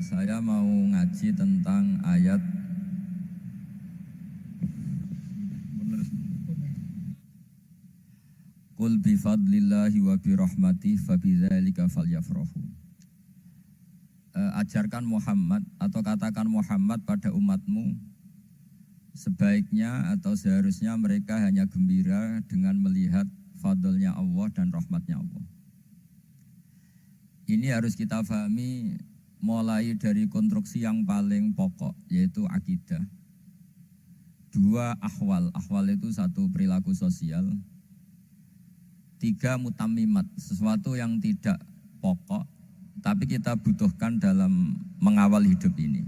Saya mau ngaji tentang ayat Qul bifadlillahi wa birahmatihi fabidzalika falyafrahu. Ajarkan Muhammad atau katakan Muhammad pada umatmu, sebaiknya atau seharusnya mereka hanya gembira dengan melihat fadlnya Allah dan rahmatnya Allah. Ini harus kita pahami mulai dari konstruksi yang paling pokok, yaitu akidah. Dua, ahwal. Ahwal itu satu, perilaku sosial. Tiga, mutammimat, sesuatu yang tidak pokok tapi kita butuhkan dalam mengawal hidup ini.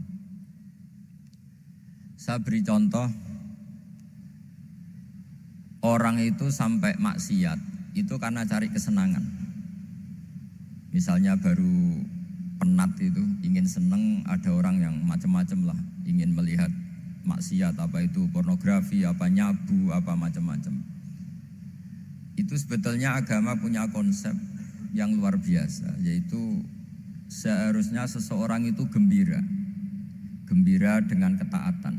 Saya beri contoh, orang itu sampai maksiat itu karena cari kesenangan. Misalnya baru penat itu, ingin seneng, ada orang yang macam-macam lah, ingin melihat maksiat, apa itu pornografi, apa nyabu, apa macam-macam. Itu sebetulnya agama punya konsep yang luar biasa, yaitu seharusnya seseorang itu gembira dengan ketaatan.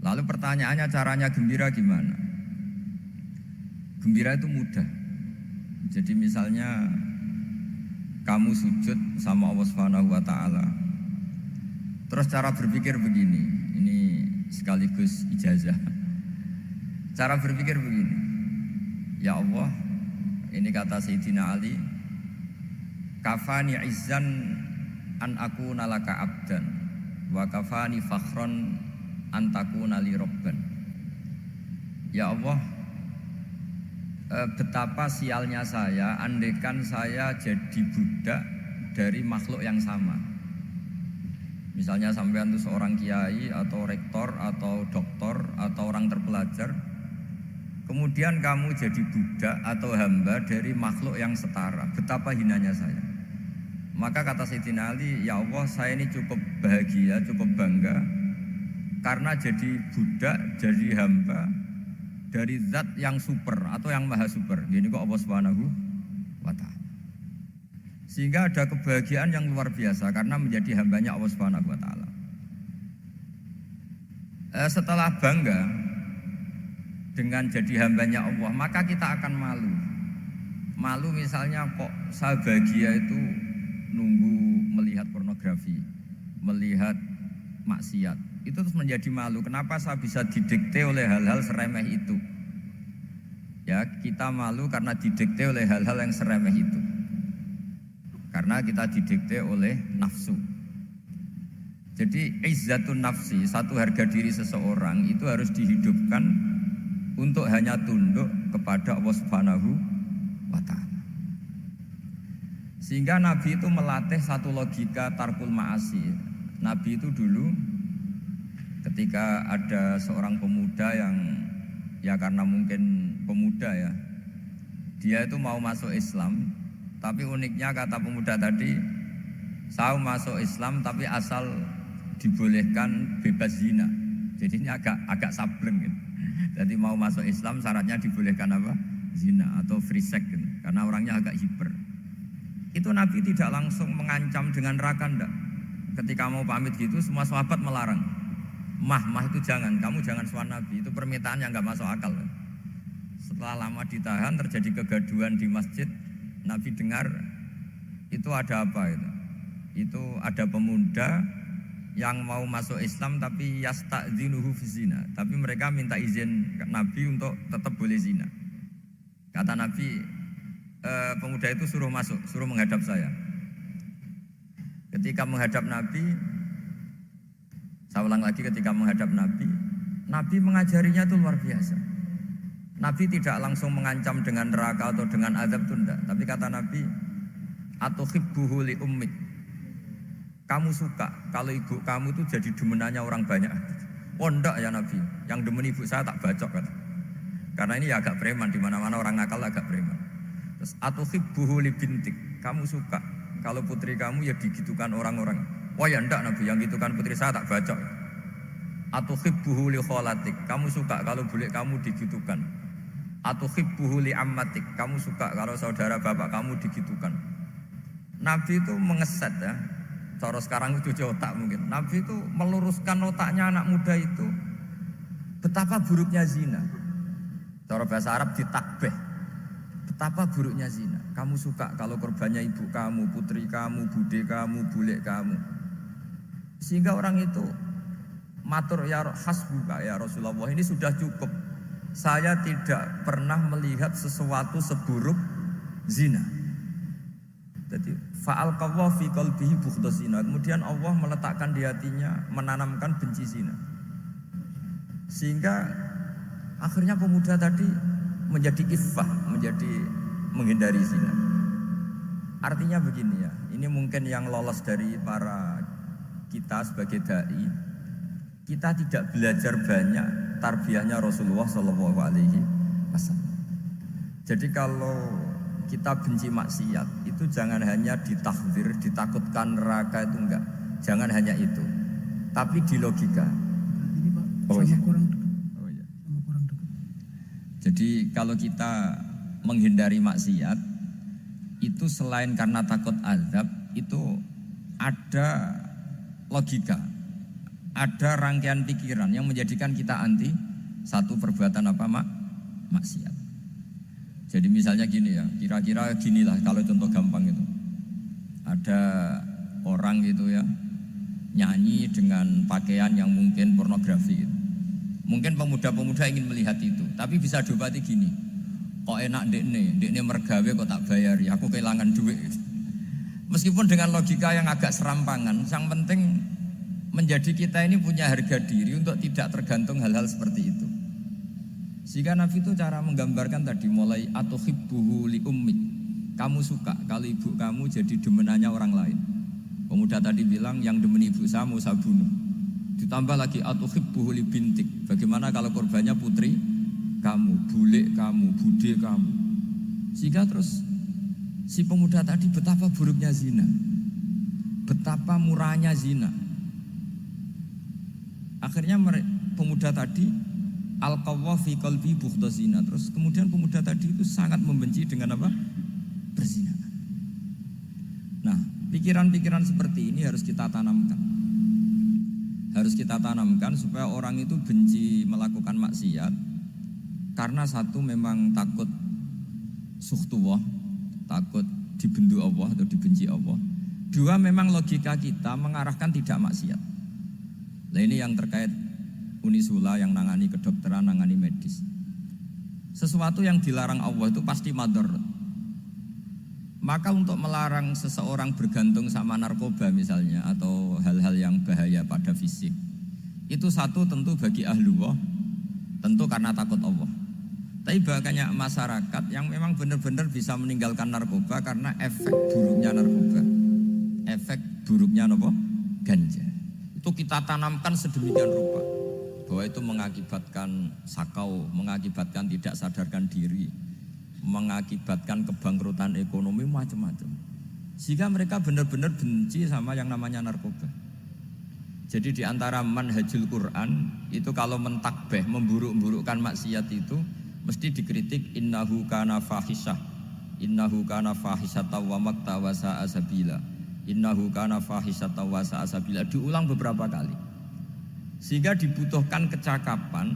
Lalu pertanyaannya, caranya gembira gimana? Gembira itu mudah. Jadi misalnya kamu sujud sama Allah Subhanahu wa taala. Terus cara berpikir begini, ini sekaligus ijazah. Cara berpikir begini. Ya Allah, ini kata Sayyidina Ali, kafani izzan an akuna laka abdan wa kafani fakhron an takuna li robban. Ya Allah, betapa sialnya saya andaikan saya jadi budak dari makhluk yang sama. Misalnya sampean itu seorang kiai atau rektor atau doktor atau orang terpelajar, kemudian kamu jadi budak atau hamba dari makhluk yang setara. Betapa hinanya saya. Maka kata Sayyidina Ali, ya Allah, saya ini cukup bahagia, cukup bangga karena jadi budak, jadi hamba dari zat yang super atau yang maha super. Gini kok Allah Subhanahu wa ta'ala. Sehingga ada kebahagiaan yang luar biasa karena menjadi hambanya Allah Subhanahu wa ta'ala. Setelah bangga dengan jadi hambanya Allah, maka kita akan malu. Malu misalnya kok saya bahagia itu nunggu melihat pornografi, melihat maksiat. Itu terus menjadi malu. Kenapa saya bisa didikte oleh hal-hal seremeh itu? Ya, kita malu karena didikte oleh hal-hal yang seremeh itu. Karena kita didikte oleh nafsu. Jadi izzatun nafsi, satu harga diri seseorang itu harus dihidupkan untuk hanya tunduk kepada Allah Subhanahu wa ta'ala. Sehingga Nabi itu melatih satu logika tarkul ma'asi. Nabi itu dulu ketika ada seorang pemuda yang ya karena mungkin pemuda ya, dia itu mau masuk Islam, tapi uniknya kata pemuda tadi, saya masuk Islam tapi asal dibolehkan bebas zina. Jadi ini agak sableng gitu. Jadi mau masuk Islam syaratnya dibolehkan apa? Zina atau free sex gitu. Karena orangnya agak hiper. Itu Nabi tidak langsung mengancam dengan neraka, enggak. Ketika mau pamit gitu semua sahabat melarang. Mah itu jangan, kamu jangan suan Nabi. Itu permintaan yang enggak masuk akal. Setelah lama ditahan terjadi kegaduhan di masjid. Nabi dengar itu ada apa itu? Itu ada pemuda yang mau masuk Islam tapi yasta'dzinuhu fi zina. Tapi mereka minta izin Nabi untuk tetap boleh zina. Kata Nabi, pemuda itu suruh masuk, suruh menghadap saya. Ketika menghadap Nabi, saya ulang lagi, ketika menghadap Nabi, Nabi mengajarinya itu luar biasa. Nabi tidak langsung mengancam dengan neraka atau dengan azab itu enggak. Tapi kata Nabi, atuhibbuhu li ummik. Kamu suka kalau ibu kamu itu jadi demenannya orang banyak. Oh enggak ya Nabi, yang demen ibu saya tak bacok kata. Karena ini ya agak preman, di mana-mana orang nakal agak preman. Terus atuhibbuhu li bintik. Kamu suka kalau putri kamu ya digitukan orang-orang. Oh ya enggak Nabi, yang gitukan putri saya tak bacok. Atuhibbuhu li kholatik. Kamu suka kalau bulik kamu digitukan. Atuhibbuhu li ammatik. Kamu suka kalau saudara bapak kamu digitukan. Nabi itu mengeset ya. cara sekarang itu cuci otak mungkin. Nabi itu meluruskan otaknya anak muda itu betapa buruknya zina. Cara bahasa Arab ditakbih. Betapa buruknya zina. Kamu suka kalau korbannya ibu kamu, putri kamu, bude kamu, bule kamu. Sehingga orang itu matur ya hasbuka ya Rasulullah, ini sudah cukup. Saya tidak pernah melihat sesuatu seburuk zina. Jadi fa'alqallahu fi qalbihi bughdha zina. Kemudian Allah meletakkan di hatinya, menanamkan benci zina. Sehingga akhirnya pemuda tadi menjadi iffah, menjadi menghindari zina. Artinya begini ya, ini mungkin yang lolos dari para kita sebagai dai, kita tidak belajar banyak tarbiyahnya Rasulullah Shallallahu Alaihi Wasallam. Jadi kalau kita benci maksiat itu jangan hanya ditahdzir, ditakutkan neraka, itu enggak. Jangan hanya itu, tapi di logika. Ini Pak, Oh, sama iya. kurang dekat. Oh, iya. Sama kurang dekat. Jadi kalau kita menghindari maksiat itu selain karena takut azab, itu ada logika, ada rangkaian pikiran yang menjadikan kita anti satu perbuatan apa maksiat. Jadi misalnya gini ya, kira-kira ginilah kalau contoh gampang itu. Ada orang gitu ya, nyanyi dengan pakaian yang mungkin pornografi gitu. Mungkin pemuda-pemuda ingin melihat itu, tapi bisa diobati gini. Kok enak ndekne mergawe kok tak bayari, aku kehilangan duit. Meskipun dengan logika yang agak serampangan, yang penting menjadi kita ini punya harga diri untuk tidak tergantung hal-hal seperti itu. Sehingga Nabi itu cara menggambarkan tadi mulai atuhibbuhu li ummik. Kamu suka kalau ibu kamu jadi demenannya orang lain. Pemuda tadi bilang yang demen ibu saya mau saya bunuh. Ditambah lagi atuhibbuhu li bintik. Bagaimana kalau korbannya putri kamu, bule kamu, bude kamu. Sehingga terus si pemuda tadi betapa buruknya zina, betapa murahnya zina. Akhirnya pemuda tadi alqawwa fi qalbi bughdha zina. Terus kemudian pemuda tadi itu sangat membenci dengan apa? Perzinahan. Nah, pikiran-pikiran seperti ini harus kita tanamkan. Harus kita tanamkan supaya orang itu benci melakukan maksiat karena satu memang takut sukhtuwah, takut dibendu Allah atau dibenci Allah. Dua, memang logika kita mengarahkan tidak maksiat. Nah, ini yang terkait Unisula yang nangani kedokteran, nangani medis. Sesuatu yang dilarang Allah itu pasti madhar. Maka untuk melarang seseorang bergantung sama narkoba misalnya atau hal-hal yang bahaya pada fisik, itu satu tentu bagi ahlullah, tentu karena takut Allah. Tapi banyak masyarakat yang memang benar-benar bisa meninggalkan narkoba karena efek buruknya narkoba, efek buruknya apa? Ganja. Itu kita tanamkan sedemikian rupa bahwa itu mengakibatkan sakau, mengakibatkan tidak sadarkan diri, mengakibatkan kebangkrutan ekonomi, macam-macam. Sehingga mereka benar-benar benci sama yang namanya narkoba. Jadi di antara manhajul Quran itu kalau mentakbih, memburuk-burukkan maksiat itu mesti dikritik innahu kana fahisyah, innahu kana fahisyata wa makta wa sa'a sabila, innahu kana fahisyata wa sa'a sabila, diulang beberapa kali. Sehingga dibutuhkan kecakapan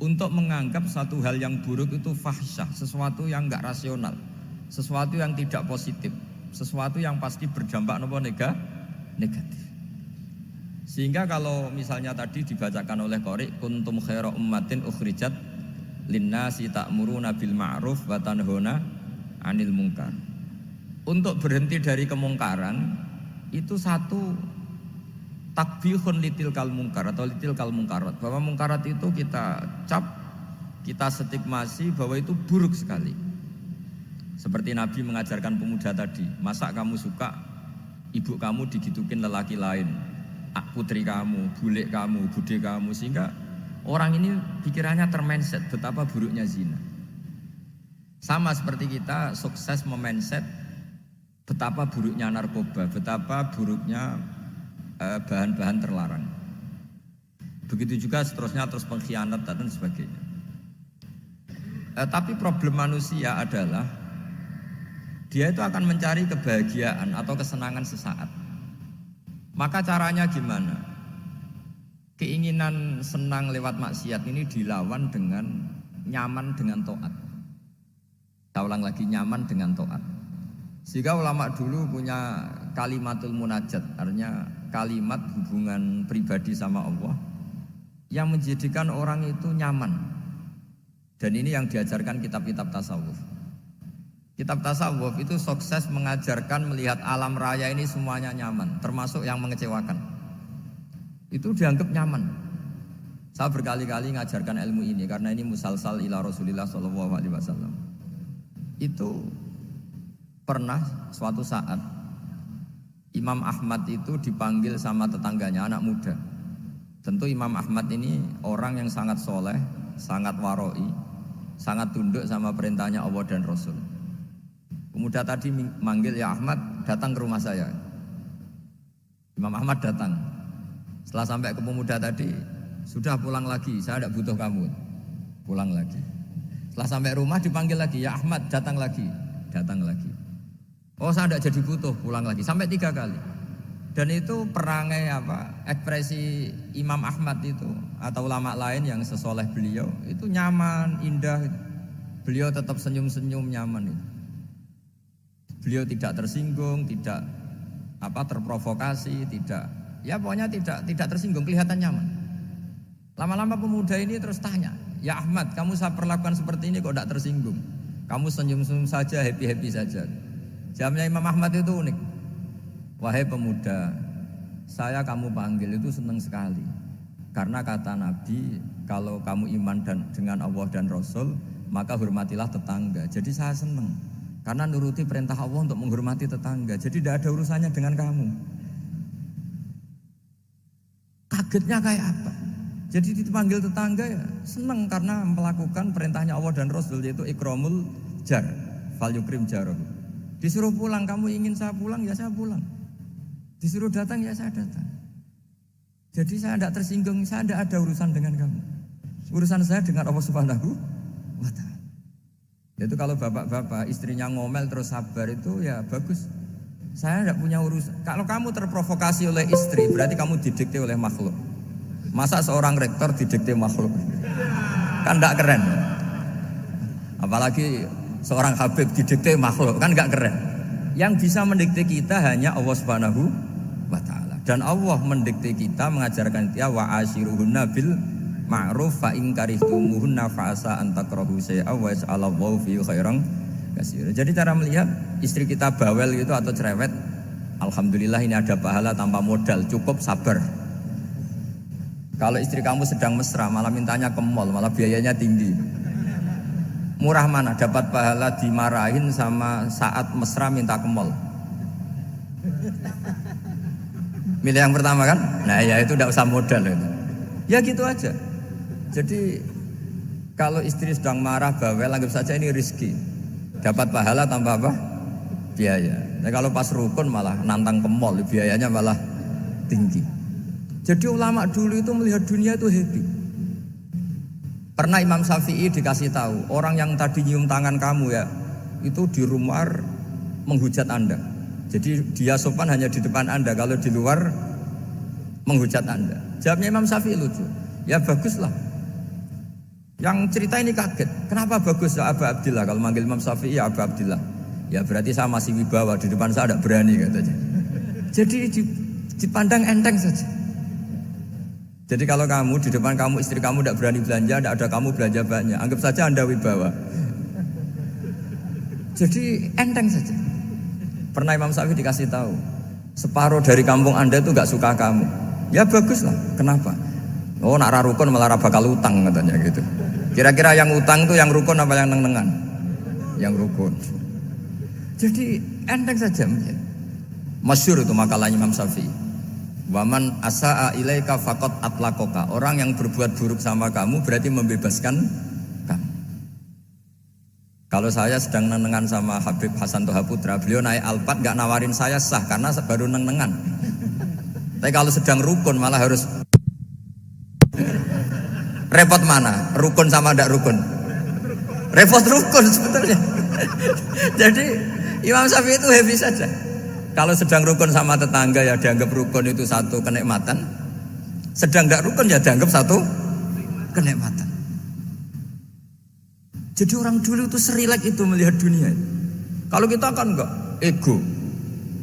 untuk menganggap satu hal yang buruk itu fahisyah, sesuatu yang enggak rasional, sesuatu yang tidak positif, sesuatu yang pasti berdampak negatif. Sehingga kalau misalnya tadi dibacakan oleh qari kuntum khaira ummatin ukhrijat linnasi ta'muruna bil ma'ruf wa tanhauna 'anil munkar. Untuk berhenti dari kemungkaran itu satu takbihun litil kal mungkar atau litil kal mungkarat, bahwa mungkarat itu kita cap, kita stigmasi bahwa itu buruk sekali. Seperti Nabi mengajarkan pemuda tadi, masa kamu suka ibu kamu digitukin lelaki lain, putri kamu, bule kamu, bude kamu, sehingga orang ini pikirannya termindset betapa buruknya zina. Sama seperti kita sukses memindset betapa buruknya narkoba, betapa buruknya bahan-bahan terlarang. Begitu juga seterusnya, terus pengkhianat dan sebagainya. Tapi problem manusia adalah dia itu akan mencari kebahagiaan atau kesenangan sesaat. Maka caranya gimana? Keinginan senang lewat maksiat ini dilawan dengan nyaman dengan taat. Saya ulang lagi, nyaman dengan taat. Sehingga ulama dulu punya kalimatul munajat, artinya kalimat hubungan pribadi sama Allah yang menjadikan orang itu nyaman. Dan ini yang diajarkan kitab-kitab tasawuf. Kitab tasawuf itu sukses mengajarkan melihat alam raya ini semuanya nyaman, termasuk yang mengecewakan. Itu dianggap nyaman. Saya berkali-kali mengajarkan ilmu ini karena ini musalsal ila Rasulillah sallallahu alaihi wasallam. Itu pernah suatu saat Imam Ahmad itu dipanggil sama tetangganya, anak muda. Tentu Imam Ahmad ini orang yang sangat soleh, sangat waroi, sangat tunduk sama perintahnya Allah dan Rasul. Pemuda tadi manggil, ya Ahmad, datang ke rumah saya. Imam Ahmad datang. Setelah sampai ke pemuda tadi, sudah pulang lagi, saya tidak butuh kamu. Pulang lagi. Setelah sampai rumah dipanggil lagi, ya Ahmad, datang lagi. Datang lagi. Oh, saya tidak jadi butuh, pulang lagi. Sampai 3 kali. Dan itu perangai ekspresi Imam Ahmad itu atau ulama lain yang sesoleh beliau itu nyaman, indah. Beliau tetap senyum-senyum nyaman itu. Beliau tidak tersinggung, tidak terprovokasi, pokoknya tidak tersinggung, kelihatan nyaman. Lama-lama pemuda ini terus tanya, ya Ahmad, kamu saya perlakukan seperti ini kok tidak tersinggung? Kamu senyum-senyum saja, happy-happy saja. Jawabnya Imam Ahmad itu unik. Wahai pemuda, saya kamu panggil itu senang sekali. Karena kata Nabi, kalau kamu iman dengan Allah dan Rasul, maka hormatilah tetangga. Jadi saya senang. Karena nuruti perintah Allah untuk menghormati tetangga. Jadi tidak ada urusannya dengan kamu. Kagetnya kayak apa? Jadi dipanggil tetangga ya senang karena melakukan perintahnya Allah dan Rasul, yaitu ikramul jar, fal yukrim jarahu. Disuruh pulang, kamu ingin saya pulang, ya saya pulang. Disuruh datang, ya saya datang. Jadi saya tidak tersinggung, saya tidak ada urusan dengan kamu. Urusan saya dengan Allah Subhanahu wa ta'ala. Itu kalau bapak-bapak istrinya ngomel terus sabar itu ya bagus. Saya tidak punya urusan. Kalau kamu terprovokasi oleh istri, berarti kamu didikte oleh makhluk. Masa seorang rektor didikte makhluk? Kan tidak keren. Apalagi seorang habib didikte makhluk, kan tidak keren. Yang bisa mendikte kita hanya Allah Subhanahu wa ta'ala. Dan Allah mendikte kita, mengajarkan dia wa ashiruhunna bil ma'ruf fa in karihtumuhunna fa asa an takrahu shay'a wa yaj'alallahu fi khairan katsira. Jadi cara melihat istri kita bawel gitu atau cerewet, alhamdulillah ini ada pahala tanpa modal, cukup sabar. Kalau istri kamu sedang mesra malah mintanya ke mall, malah biayanya tinggi. Murah mana dapat pahala dimarahin sama saat mesra minta ke mall? Milih yang pertama kan? Nah ya itu tidak usah modal itu. Ya gitu aja. Jadi kalau istri sedang marah bawel, anggap saja ini rezeki. Dapat pahala tanpa apa? Biaya. Nah, kalau pas rukun malah nantang ke mall, biayanya malah tinggi. Jadi ulama dulu itu melihat dunia itu happy. Pernah Imam Syafi'i dikasih tahu, orang yang tadi nyium tangan kamu ya, itu di rumah menghujat Anda. Jadi dia sopan hanya di depan Anda, kalau di luar menghujat Anda. Jawabnya Imam Syafi'i lucu. Ya baguslah. Yang cerita ini kaget. Kenapa bagus ya Aba Abdillah? Kalau manggil Imam Syafi'i ya Aba Abdillah. Ya berarti saya masih wibawa, di depan saya tidak berani katanya. Jadi dipandang enteng saja. Jadi kalau kamu di depan kamu istri kamu tidak berani belanja, tidak ada kamu belanja banyak, anggap saja Anda wibawa. Jadi enteng saja. Pernah Imam Syafi'i dikasih tahu, separuh dari kampung Anda itu gak suka kamu. Ya baguslah. Kenapa? Oh nak rukun malah bakal utang katanya gitu. Kira-kira yang utang itu yang rukun apa yang neng-nengan? Yang rukun. Jadi enteng saja. Masyhur itu makalahnya Imam Syafi'i. Waman asa'a ilaika faqad atlaqaka. Orang yang berbuat buruk sama kamu berarti membebaskan kamu. Kalau saya sedang nenengan sama Habib Hasan Toha Putra, beliau naik Alphard gak nawarin saya sah karena baru nenengan. Tapi kalau sedang rukun malah harus repot mana? Rukun sama ndak rukun? Repot rukun sebetulnya. Jadi Imam Syafi'i itu happy saja. Kalau sedang rukun sama tetangga ya dianggap rukun itu satu kenikmatan. Sedang tidak rukun ya dianggap satu kenikmatan. Jadi orang dulu itu serilek itu melihat dunia. Kalau kita kan enggak, ego.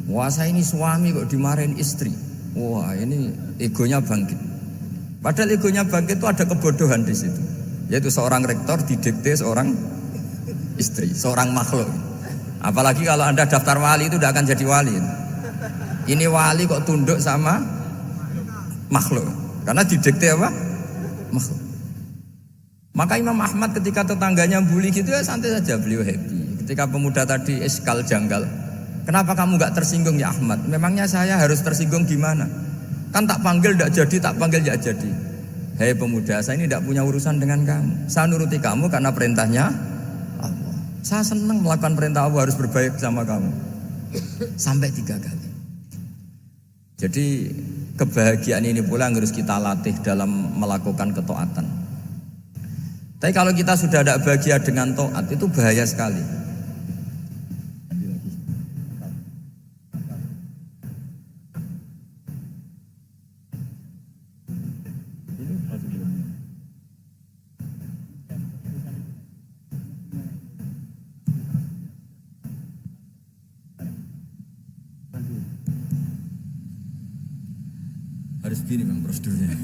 Wah saya ini suami kok dimarahin istri. Wah ini egonya bangkit. Padahal egonya bangkit itu ada kebodohan di situ. Yaitu seorang rektor didikte seorang istri, seorang makhluk. Apalagi kalau Anda daftar wali itu tidak akan jadi wali. Ini wali kok tunduk sama makhluk. Karena didikte apa? Makhluk. Maka Imam Ahmad ketika tetangganya bully gitu ya santai saja, beliau happy. Ketika pemuda tadi eskal janggal, kenapa kamu gak tersinggung ya Ahmad? Memangnya saya harus tersinggung gimana? Kan tak panggil tidak jadi, tak panggil tidak jadi. Hei pemuda, saya ini tidak punya urusan dengan kamu. Saya nuruti kamu karena perintahnya Allah. Saya senang melakukan perintah Allah, harus berbaik sama kamu. Sampai 3 kali. Jadi kebahagiaan ini pula yang harus kita latih dalam melakukan ketaatan. Tapi kalau kita sudah tidak bahagia dengan taat itu bahaya sekali. Harus gini Bang prosedurnya.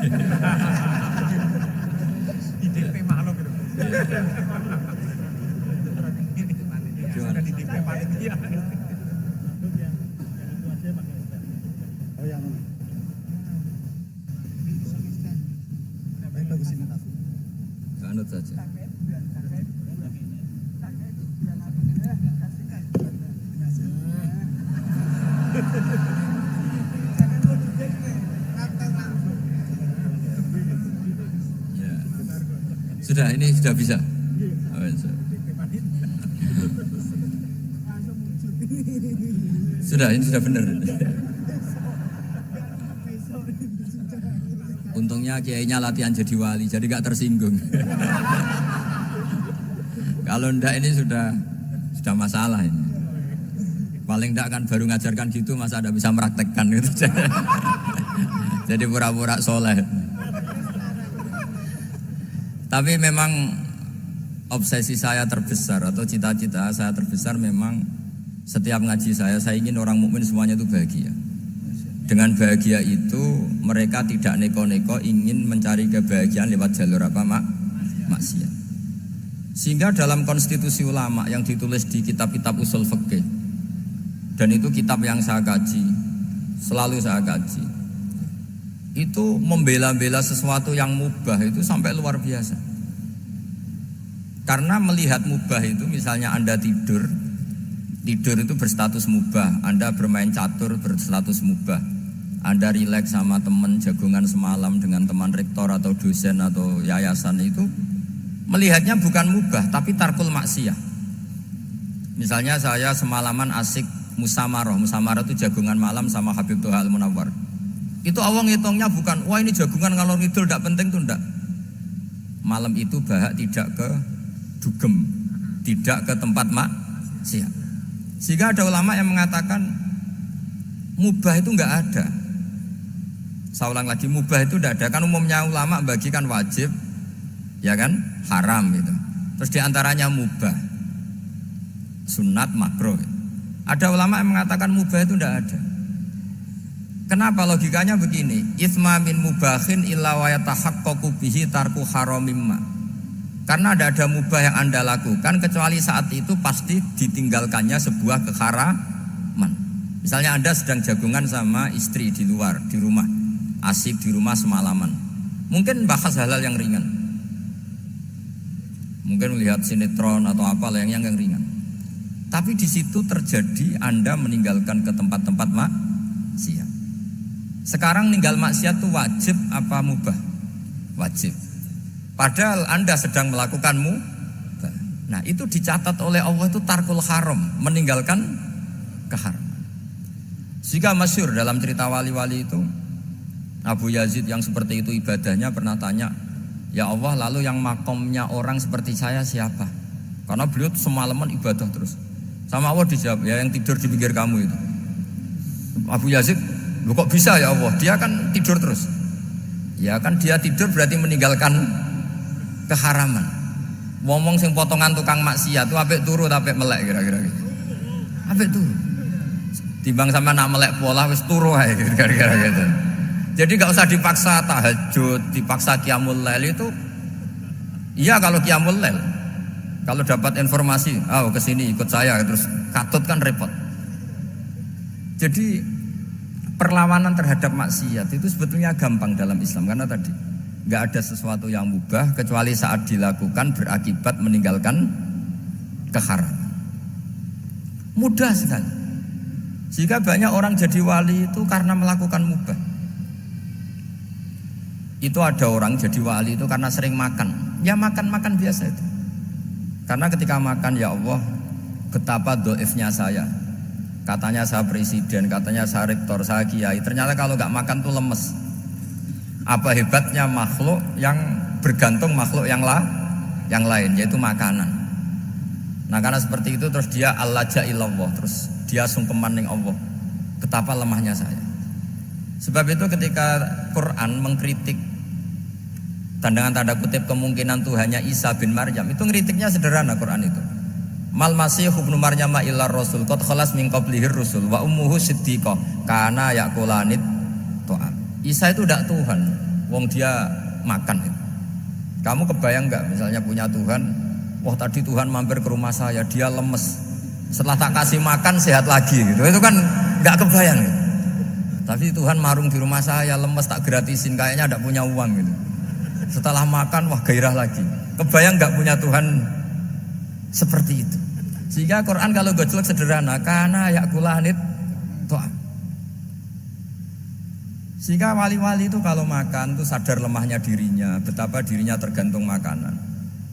Anut saja. Sudah, ini sudah bisa. Sudah, ini sudah benar. Untungnya kiainya latihan jadi wali, jadi gak tersinggung. Kalau ndak ini sudah masalah ini. Paling ndak kan baru ngajarkan gitu, masa ada bisa meraktekkan gitu. Jadi pura-pura soleh. Tapi memang obsesi saya terbesar atau cita-cita saya terbesar memang setiap ngaji saya ingin orang mukmin semuanya itu bahagia. Dengan bahagia itu mereka tidak neko-neko ingin mencari kebahagiaan lewat jalur apa maksiat. Sehingga dalam konstitusi ulama yang ditulis di kitab-kitab usul fikih, dan itu kitab yang saya kaji, selalu saya kaji, itu membela-bela sesuatu yang mubah itu sampai luar biasa. Karena melihat mubah itu, misalnya Anda tidur itu berstatus mubah. Anda bermain catur berstatus mubah. Anda rileks sama teman jagungan semalam dengan teman rektor atau dosen atau yayasan, itu melihatnya bukan mubah tapi tarkul maksiyah. Misalnya saya semalaman asik musamarah itu jagungan malam sama Habib Toha Al-Munawwar. Itu awang ngitungnya bukan, wah ini jagungan ngalor ngidul tidak penting tuh, enggak. Malam itu bahak tidak ke dugem, tidak ke tempat maksiat. Sehingga ada ulama yang mengatakan mubah itu enggak ada. Saya ulang lagi, mubah itu enggak ada. Kan umumnya ulama bagikan wajib, ya kan, haram itu. Terus diantaranya mubah, sunat, makruh. Ada ulama yang mengatakan mubah itu enggak ada. Kenapa? Logikanya begini, itsma min mubahin illa wa yatahaqqaqu bihi tarku haramimma. Karena ada mubah yang Anda lakukan kecuali saat itu pasti ditinggalkannya sebuah keharaman. Misalnya Anda sedang jagungan sama istri di luar, di rumah, asik di rumah semalaman. Mungkin bahas hal-hal yang ringan. Mungkin melihat sinetron atau apa yang ringan. Tapi di situ terjadi Anda meninggalkan ke tempat-tempat maksiat. Sekarang ninggal maksiat itu wajib apa mubah? Wajib. Padahal Anda sedang melakukan mubah. Nah itu dicatat oleh Allah itu tarkul haram, meninggalkan keharaman. Jika masyhur dalam cerita wali-wali itu, Abu Yazid yang seperti itu ibadahnya pernah tanya, ya Allah lalu yang makomnya orang seperti saya siapa? Karena beliau semalaman ibadah terus. Sama Allah dijawab, ya yang tidur di pinggir kamu itu. Abu Yazid, "Loh kok bisa ya Allah? Dia kan tidur terus." Ya kan dia tidur berarti meninggalkan keharaman. Ngomong sing potongan tukang maksiat itu apik turu apik melek kira-kira gitu. Apik turu. Timbang sama nak melek pola wis turu ae kira-kira gitu. Jadi enggak usah dipaksa tahajud, dipaksa qiyamul lail itu. Iya kalau qiyamul lail. Kalau dapat informasi, ke sini ikut saya terus katut kan repot. Jadi perlawanan terhadap maksiat itu sebetulnya gampang dalam Islam karena tadi nggak ada sesuatu yang mubah kecuali saat dilakukan berakibat meninggalkan keharaman. Mudah sekali. Jika banyak orang jadi wali itu karena melakukan mubah. Itu ada orang jadi wali itu karena sering makan. Ya makan biasa itu. Karena ketika makan, ya Allah, betapa doifnya saya. Katanya saya presiden, katanya saya rektor, saya kiai. Ternyata kalau nggak makan tuh lemes. Apa hebatnya makhluk yang bergantung makhluk yang lain, yaitu makanan. Nah karena seperti itu terus dia al-laja ilallah, terus dia sungkeman ning Allah. Betapa lemahnya saya. Sebab itu ketika Quran mengkritik dengan tanda kutip kemungkinan Tuhannya Isa bin Maryam, itu ngeritiknya sederhana Quran itu. Mal masih ibnu Maryam illa rasul qad khalas min qablihir rusul wa ummuhu siddiqah kana yaqulanit ta'am. Isa itu tidak Tuhan, wong dia makan itu. Kamu kebayang enggak misalnya punya Tuhan, wah tadi Tuhan mampir ke rumah saya, dia lemes. Setelah tak kasih makan sehat lagi gitu. Itu kan enggak kebayang gitu. Tapi Tuhan marung di rumah saya, lemes tak gratisin, kayaknya enggak punya uang gitu. Setelah makan, wah gairah lagi. Kebayang nggak punya Tuhan seperti itu. Sehingga Quran kalau gojlok sederhana, karena yakulanit to'am. Sehingga wali-wali itu kalau makan tuh sadar lemahnya dirinya, betapa dirinya tergantung makanan.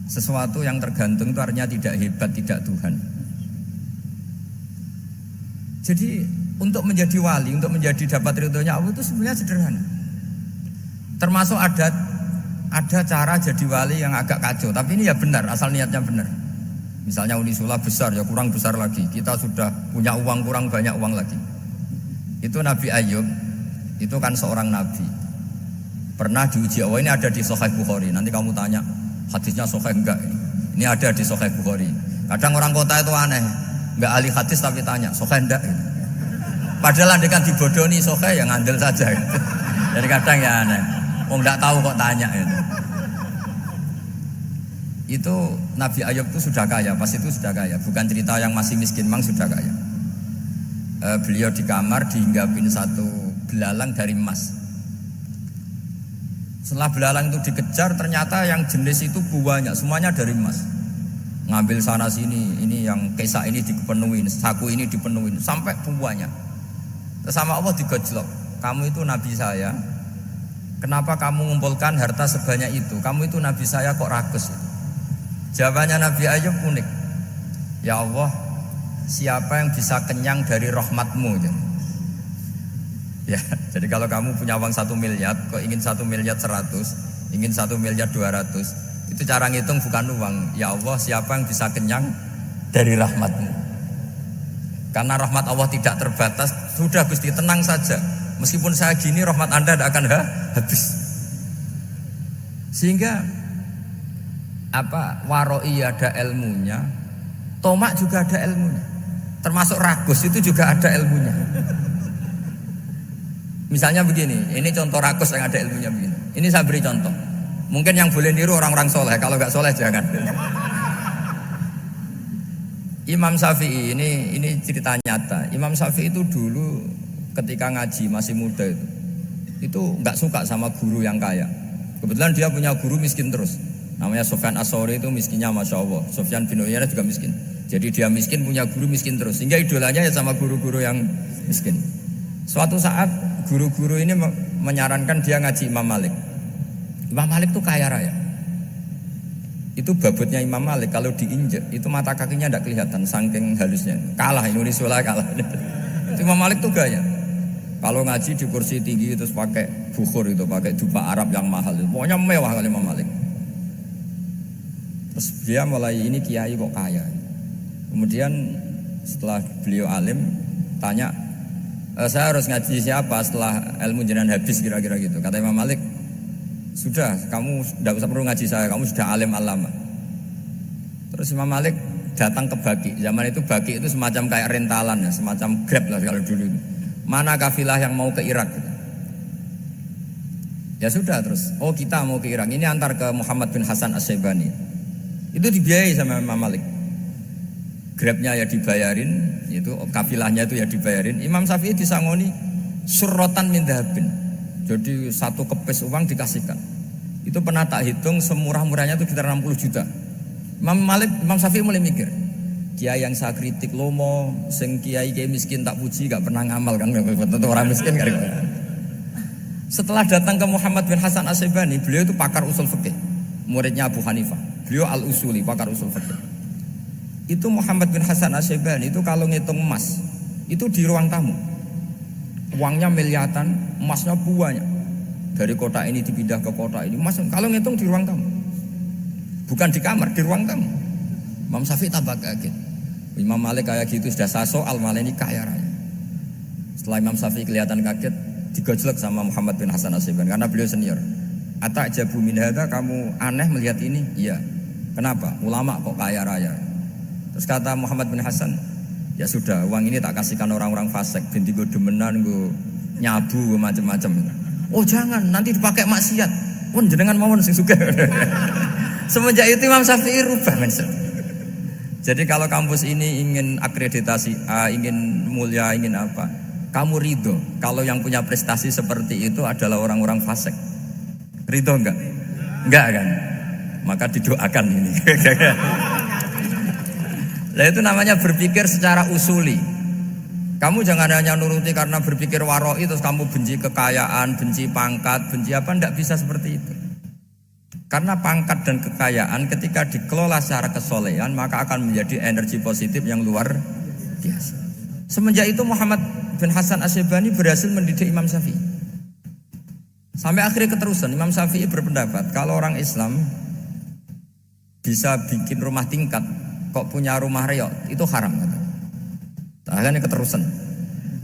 Sesuatu yang tergantung itu artinya tidak hebat, tidak Tuhan. Jadi untuk menjadi wali, untuk menjadi dapat ridhonya Allah itu sebenarnya sederhana. Termasuk ada cara jadi wali yang agak kacau, tapi ini ya benar, asal niatnya benar. Misalnya Unisula besar, ya kurang besar lagi. Kita sudah punya uang, kurang banyak uang lagi. Itu Nabi Ayub, itu kan seorang nabi. Pernah diuji Allah, ini ada di Sahih Bukhari. Nanti kamu tanya, hadisnya sahih enggak? Ini ada di Sahih Bukhari. Kadang orang kota itu aneh, enggak ahli hadis tapi tanya, sahih enggak? Padahal andekan dibodoni sahih, ya ngandel saja. Jadi kadang ya aneh. Enggak tahu kok tanya itu. Itu Nabi Ayub itu sudah kaya, pas itu sudah kaya. Bukan cerita yang masih miskin, memang sudah kaya. Beliau di kamar dihinggapin satu belalang dari emas. Setelah belalang itu dikejar, ternyata yang jenis itu banyak, semuanya dari emas. Ngambil sana sini, ini yang kesak ini dipenuhin, saku ini dipenuhin, sampai banyak. Sama Allah digojlok, kamu itu nabi saya. Kenapa kamu mengumpulkan harta sebanyak itu? Kamu itu nabi saya kok rakus? Jawabannya Nabi Ayub unik. Ya Allah, siapa yang bisa kenyang dari rahmatmu? Ya, jadi kalau kamu punya uang 1 miliar, kok ingin 1 miliar 100, ingin 1 miliar 200, itu cara ngitung bukan uang. Ya Allah, siapa yang bisa kenyang dari rahmatmu? Karena rahmat Allah tidak terbatas. Sudah Gusti, tenang saja. Meskipun saya gini, rahmat Anda tidak akan habis. Sehingga waroi ada ilmunya, tomak juga ada ilmunya, termasuk ragus itu juga ada ilmunya. Misalnya begini, ini contoh ragus yang ada ilmunya begini. Ini saya beri contoh. Mungkin yang boleh niru orang-orang soleh, kalau nggak soleh jangan. Imam Syafi'i ini cerita nyata. Imam Syafi'i itu dulu ketika ngaji masih muda itu nggak suka sama guru yang kaya. Kebetulan dia punya guru miskin terus. Namanya Sufyan As-Tsauri, itu miskinnya Masya Allah. Sufyan bin Uyainah juga miskin. Jadi dia miskin, punya guru miskin terus. Sehingga idolanya ya sama guru-guru yang miskin. Suatu saat guru-guru ini menyarankan dia ngaji Imam Malik. Imam Malik itu kaya raya. Itu babutnya Imam Malik kalau diinjek itu mata kakinya tidak kelihatan saking halusnya. Kalah Indonesia kalah. Itu Imam Malik tuh gaya. Kalau ngaji di kursi tinggi terus pakai bukhur itu, pakai jubah Arab yang mahal. Pokoknya mewah kali Imam Malik. Terus dia mulai ini kiai kok kaya. Kemudian setelah beliau alim tanya, Saya harus ngaji siapa setelah ilmu jenengan habis kira-kira gitu. Kata Imam Malik, sudah kamu tidak usah perlu ngaji saya, kamu sudah alim alama. Terus Imam Malik datang ke Baki. Zaman itu Baki itu semacam kayak rentalan ya, semacam Grab lah kalau dulu. Mana kafilah yang mau ke Irak? Gitu. Ya sudah terus. Oh kita mau ke Irak. Ini antar ke Muhammad bin Hasan As-Syaibani. Itu dibiayai sama Imam Malik. Grabnya ya dibayarin, itu kafilahnya itu ya dibayarin. Imam Syafi'i disangoni surrotan min dhahabin. Jadi satu kepes uang dikasihkan. Itu pernah tak hitung semurah-murahnya itu sekitar 60 juta. Imam Syafi'i mulai mikir, kiai yang saya kritik lomo, sing kiai miskin tak puji, gak pernah ngamal kan, tentu orang miskin kan. Setelah datang ke Muhammad bin Hasan As-Syaibani, beliau itu pakar usul fikih, muridnya Abu Hanifah. Beliau al-usuli, pakar usul fikih. Itu Muhammad bin Hasan As-Syaibani itu kalau ngitung emas, itu di ruang tamu. Uangnya miliaran, emasnya banyak. Dari kota ini dipindah ke kota ini, emas kalau ngitung di ruang tamu. Bukan di kamar, di ruang tamu. Imam Syafi'i tambah kaget. Imam Malik kayak gitu sudah saya soal, malah ini kaya raya. Setelah Imam Syafi'i kelihatan kaget, digojlek sama Muhammad bin Hasan As-Syaibani karena beliau senior. Ata'jabu min hadza, kamu aneh melihat ini? Iya. Kenapa? Ulama kok kaya raya. Terus kata Muhammad bin Hasan, ya sudah, uang ini tak kasihkan orang-orang fasik, binti gue demenan, gue nyabu, gue macam-macam. Oh jangan, nanti dipakai maksiat. Pun jenengan mawon sing suka. Semenjak itu Imam Syafi'i rubah mindset. Jadi kalau kampus ini ingin akreditasi A, ingin mulia, ingin apa, kamu ridho kalau yang punya prestasi seperti itu adalah orang-orang fasik. Ridho enggak? Enggak kan? Maka didoakan ini. Nah itu namanya berpikir secara usuli. Kamu jangan hanya nuruti karena berpikir waroi terus kamu benci kekayaan, benci pangkat, benci apa, tidak bisa seperti itu. Karena pangkat dan kekayaan ketika dikelola secara kesolehan maka akan menjadi energi positif yang luar biasa. Semenjak itu Muhammad bin Hasan As-Syaibani berhasil mendidik Imam Syafi'i. Sampai akhirnya keterusan Imam Syafi'i berpendapat kalau orang Islam bisa bikin rumah tingkat kok punya rumah reok itu haram kata. Akhirnya keterusan.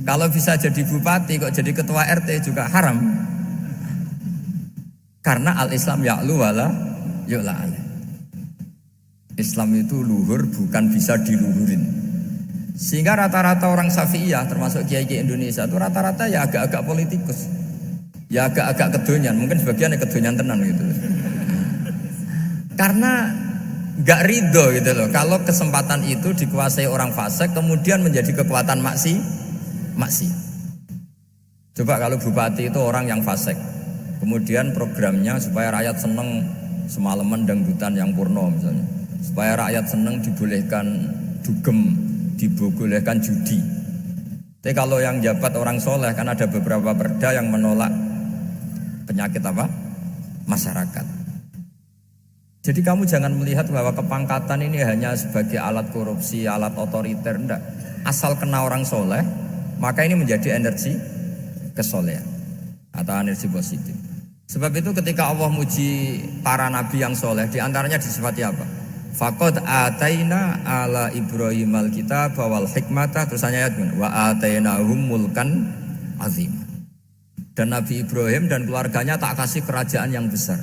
Kalau bisa jadi bupati kok jadi ketua RT juga haram. Karena al-Islam ya'lu wala yu'la alaih. Islam itu luhur bukan bisa diluhurin. Sehingga rata-rata orang Syafi'iyah termasuk kiai-kiai Indonesia itu rata-rata ya agak-agak politikus. Ya agak-agak kedonyan, mungkin sebagian kedonyan tenan gitu. Karena gak ridho gitu loh. Kalau kesempatan itu dikuasai orang fasik kemudian menjadi kekuatan maksiat. Coba kalau bupati itu orang yang fasik, kemudian programnya supaya rakyat seneng semalaman dangdutan yang purno misalnya, supaya rakyat seneng dibolehkan dugem, dibolehkan judi. Tapi kalau yang jabat orang soleh kan ada beberapa perda yang menolak penyakit apa? Masyarakat. Jadi kamu jangan melihat bahwa kepangkatan ini hanya sebagai alat korupsi, alat otoriter, enggak. Asal kena orang soleh, maka ini menjadi energi kesolehan atau energi positif. Sebab itu ketika Allah muji para nabi yang soleh, diantaranya disifati apa? Faqad ataina ala Ibrahim al-kitab wal hikmata, terusannya ayat wa atainahum mulkan azim. Dan Nabi Ibrahim dan keluarganya tak kasih kerajaan yang besar.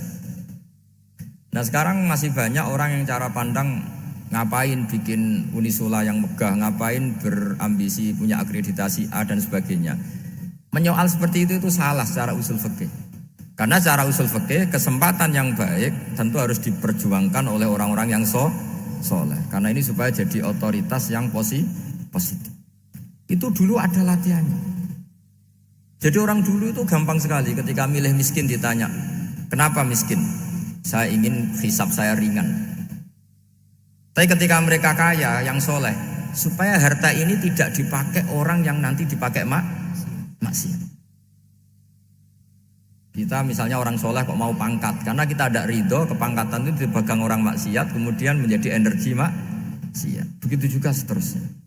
Nah sekarang masih banyak orang yang cara pandang ngapain bikin Unisula yang megah, ngapain berambisi punya akreditasi A dan sebagainya. Menyoal seperti itu salah secara usul fikih. Karena secara usul fikih kesempatan yang baik tentu harus diperjuangkan oleh orang-orang yang soleh. Karena ini supaya jadi otoritas yang positif. Itu dulu ada latihannya. Jadi orang dulu itu gampang sekali ketika milih miskin ditanya, kenapa miskin? Saya ingin hisab saya ringan. Tapi ketika mereka kaya, yang soleh, supaya harta ini tidak dipakai orang yang nanti dipakai maksiat. Kita misalnya orang soleh kok mau pangkat, karena kita ada ridho kepangkatan itu dipegang orang maksiat, kemudian menjadi energi maksiat. Begitu juga seterusnya.